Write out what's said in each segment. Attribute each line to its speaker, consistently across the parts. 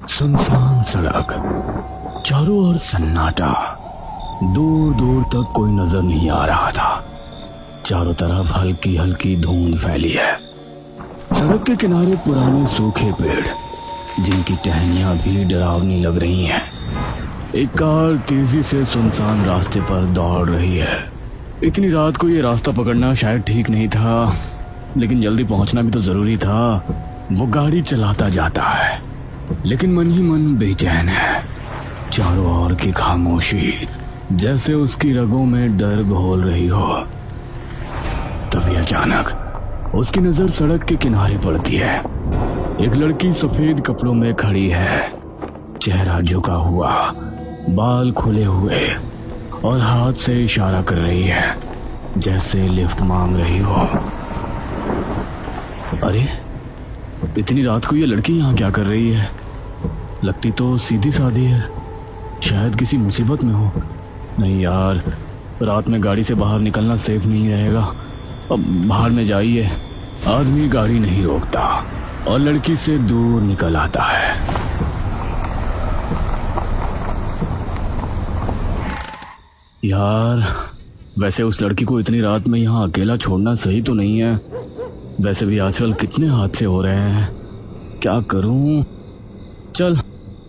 Speaker 1: सुनसान सड़क, चारों ओर सन्नाटा, दूर दूर तक कोई नजर नहीं आ रहा था। चारों तरफ हल्की हल्की धुंध फैली है। सड़क के किनारे पुराने सूखे पेड़, जिनकी टहनियां भी डरावनी लग रही हैं। एक कार तेजी से सुनसान रास्ते पर दौड़ रही है। इतनी रात को ये रास्ता पकड़ना शायद ठीक नहीं था, लेकिन जल्दी पहुंचना भी तो जरूरी था। वो गाड़ी चलाता जाता है, लेकिन मन ही मन बेचैन है। चारों ओर की खामोशी जैसे उसकी रगों में डर घोल रही हो। तभी अचानक उसकी नजर सड़क के किनारे पड़ती है। एक लड़की सफेद कपड़ों में खड़ी है, चेहरा झुका हुआ, बाल खुले हुए और हाथ से इशारा कर रही है, जैसे लिफ्ट मांग रही हो। अरे, इतनी रात को ये लड़की यहाँ क्या कर रही है? लगती तो सीधी सादी है, शायद किसी मुसीबत में हो। नहीं यार, रात में गाड़ी से बाहर निकलना सेफ नहीं रहेगा। अब बाहर में जाइए। आदमी गाड़ी नहीं रोकता और लड़की से दूर निकल आता है। यार, वैसे उस लड़की को इतनी रात में यहाँ अकेला छोड़ना सही तो नहीं है। वैसे भी आजकल कितने हादसे हो रहे हैं, क्या करूं? चल,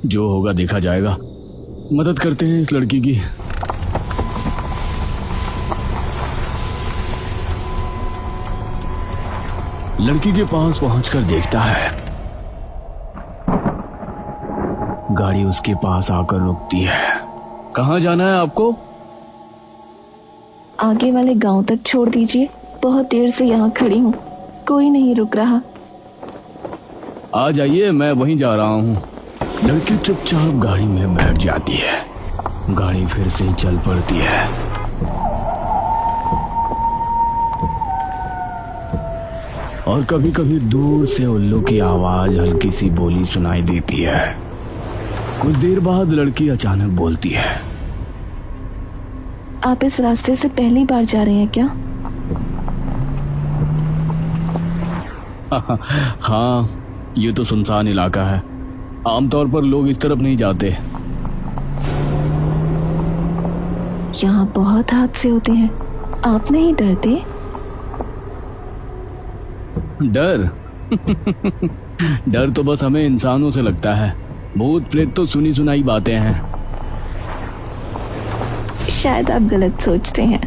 Speaker 1: जो होगा देखा जाएगा। मदद करते हैं इस लड़की की। लड़की के पास पहुंचकर देखता है, गाड़ी उसके पास आकर रुकती है। कहाँ जाना है आपको?
Speaker 2: आगे वाले गांव तक छोड़ दीजिए, बहुत देर से यहाँ खड़ी हूँ, कोई नहीं रुक रहा।
Speaker 1: आ जाइए, मैं वहीं जा रहा हूँ। लड़की चुपचाप गाड़ी में बैठ जाती है। गाड़ी फिर से चल पड़ती है। और कभी कभी दूर से उल्लू की आवाज हल्की सी बोली सुनाई देती है। कुछ देर बाद लड़की अचानक बोलती है,
Speaker 2: आप इस रास्ते से पहली बार जा रहे हैं क्या?
Speaker 1: हाँ, ये तो सुनसान इलाका है, आमतौर पर लोग इस तरफ नहीं जाते।
Speaker 2: यहाँ बहुत हादसे होते हैं, आप नहीं डरते?
Speaker 1: डर? डर तो बस हमें इंसानों से लगता है। भूत प्रेत तो सुनी सुनाई बातें हैं।
Speaker 2: शायद आप गलत सोचते हैं।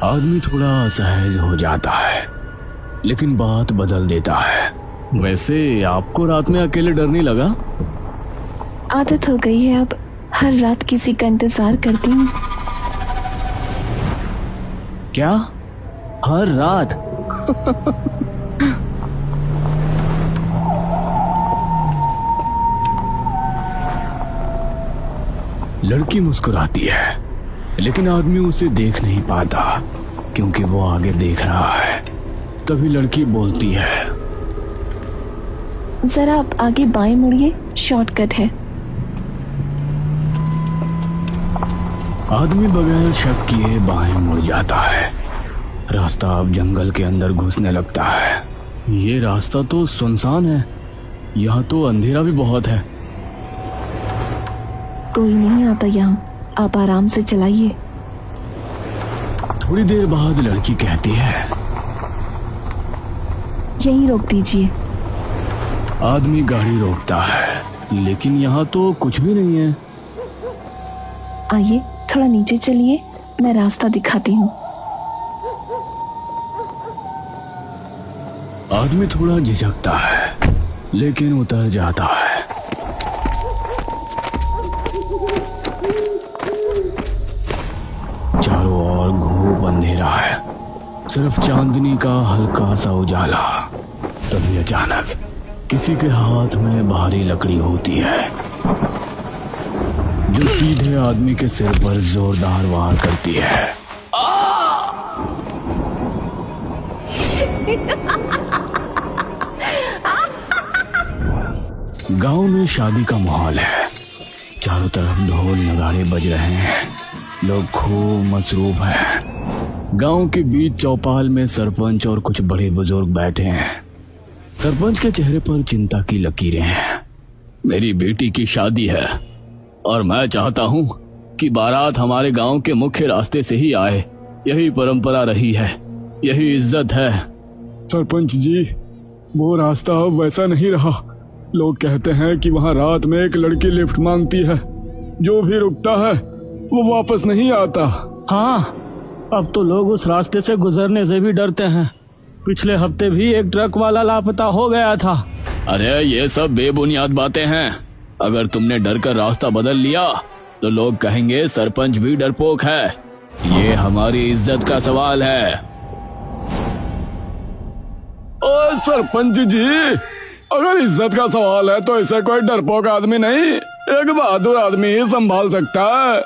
Speaker 1: आदमी थोड़ा असहज हो जाता है, लेकिन बात बदल देता है। वैसे आपको रात में अकेले डर नहीं लगा?
Speaker 2: आदत हो गई है, अब हर रात किसी का इंतजार करती हूँ।
Speaker 1: क्या? हर रात? लड़की मुस्कुराती है, लेकिन आदमी उसे देख नहीं पाता क्योंकि वो आगे देख रहा है। तभी लड़की बोलती है,
Speaker 2: जरा आप आगे बाएं मुड़िए, शॉर्टकट है।
Speaker 1: आदमी बगैर शक किए बाएं मुड़ जाता है। रास्ता अब जंगल के अंदर घुसने लगता है। ये रास्ता तो सुनसान है, यहाँ तो अंधेरा भी बहुत है।
Speaker 2: कोई नहीं आता यहाँ, आप आराम से चलाइए।
Speaker 1: थोड़ी देर बाद लड़की कहती है,
Speaker 2: यहीं रोक दीजिए।
Speaker 1: आदमी गाड़ी रोकता है, लेकिन यहाँ तो कुछ भी नहीं है।
Speaker 2: आइए थोड़ा नीचे चलिए, मैं रास्ता दिखाती हूँ।
Speaker 1: आदमी थोड़ा झिझकता है, लेकिन उतर जाता है। चारों ओर घूम अंधेरा है, सिर्फ चांदनी का हल्का सा उजाला। तभी अचानक किसी के हाथ में भारी लकड़ी होती है, जो सीधे आदमी के सिर पर जोरदार वार करती है। गांव में शादी का माहौल है। चारों तरफ ढोल नगाड़े बज रहे हैं, लोग खूब मसरूफ हैं। गांव के बीच चौपाल में सरपंच और कुछ बड़े बुजुर्ग बैठे हैं। सरपंच के चेहरे पर चिंता की लकीरें हैं। मेरी बेटी की शादी है और मैं चाहता हूँ कि बारात हमारे गांव के मुख्य रास्ते से ही आए। यही परंपरा रही है, यही इज्जत है।
Speaker 3: सरपंच जी, वो रास्ता अब वैसा नहीं रहा। लोग कहते हैं कि वहाँ रात में एक लड़की लिफ्ट मांगती है, जो भी रुकता है वो वापस नहीं आता।
Speaker 1: हाँ, अब तो लोग उस रास्ते से गुजरने से भी डरते हैं। पिछले हफ्ते भी एक ट्रक वाला लापता हो गया था। अरे ये सब बेबुनियाद बातें हैं। अगर तुमने डर कर रास्ता बदल लिया तो लोग कहेंगे सरपंच भी डरपोक है। ये हमारी इज्जत का सवाल है।
Speaker 3: ओ सरपंच जी, अगर इज्जत का सवाल है तो इसे कोई डरपोक आदमी नहीं, एक बहादुर आदमी ही संभाल सकता है।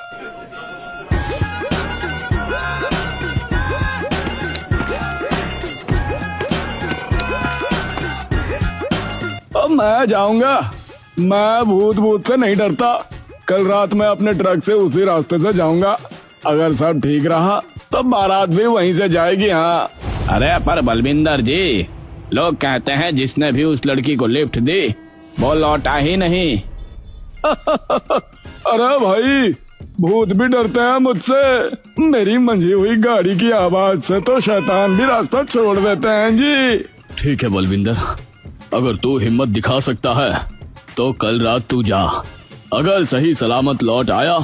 Speaker 3: अब मैं जाऊंगा। मैं भूत से नहीं डरता। कल रात मैं अपने ट्रक से उसी रास्ते से जाऊंगा। अगर सब ठीक रहा तो बारात भी वहीं से जाएगी। हाँ।
Speaker 1: अरे पर बलविंदर जी, लोग कहते हैं जिसने भी उस लड़की को लिफ्ट दी वो लौटा ही नहीं।
Speaker 3: अरे भाई, भूत भी डरते हैं मुझसे। मेरी मंझी हुई गाड़ी की आवाज से तो शैतान भी रास्ता छोड़ देते हैं जी।
Speaker 1: ठीक है बलविंदर, अगर तू हिम्मत दिखा सकता है तो कल रात तू जा। अगर सही सलामत लौट आया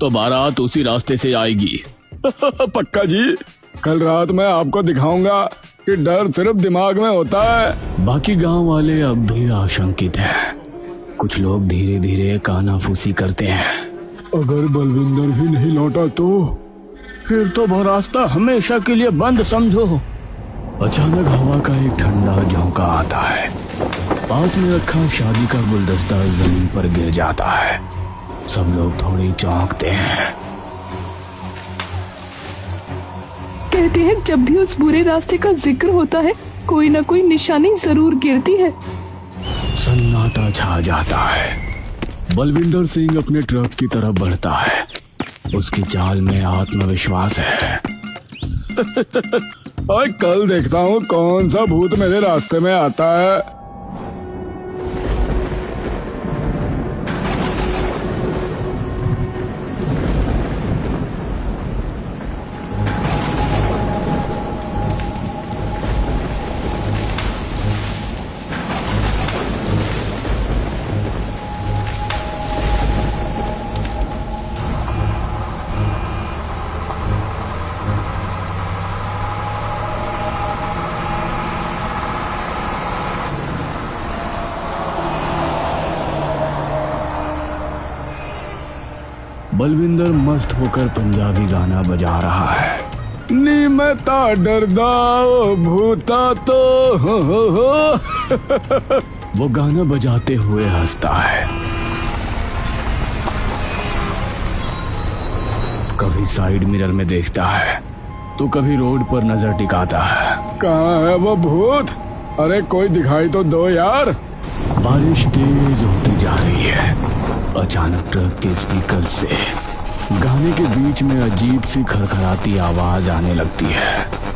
Speaker 1: तो बारात उसी रास्ते से आएगी।
Speaker 3: पक्का जी, कल रात मैं आपको दिखाऊंगा कि डर सिर्फ दिमाग में होता है।
Speaker 1: बाकी गांव वाले अब भी आशंकित हैं। कुछ लोग धीरे धीरे कानाफूसी करते हैं।
Speaker 3: अगर बलविंदर भी नहीं लौटा तो
Speaker 1: फिर तो वो रास्ता हमेशा के लिए बंद समझो। अचानक हवा का एक ठंडा झोंका आता है। पास में रखा शादी का गुलदस्ता जमीन पर गिर जाता है। सब लोग थोड़ी चौंकते हैं।
Speaker 2: कहते हैं जब भी उस बुरे रास्ते का जिक्र होता है कोई ना कोई निशानी जरूर गिरती है।
Speaker 1: सन्नाटा छा जाता है। बलविंदर सिंह अपने ट्रक की तरफ बढ़ता है। उसकी चाल में आत्मविश्वास है।
Speaker 3: और कल देखता हूँ कौन सा भूत मेरे रास्ते में आता है।
Speaker 1: बलविंदर मस्त होकर पंजाबी गाना बजा रहा है।
Speaker 3: नी मैं ता डरदा ओ भूता तो हो।
Speaker 1: वो गाना बजाते हुए हंसता है। कभी साइड मिरर में देखता है तो कभी रोड पर नजर टिकाता है।
Speaker 3: कहाँ है वो भूत? अरे कोई दिखाई तो दो यार।
Speaker 1: बारिश तेज होती जा रही है। अचानक ट्रक के स्पीकर से गाने के बीच में अजीब सी खरखराती आवाज आने लगती है।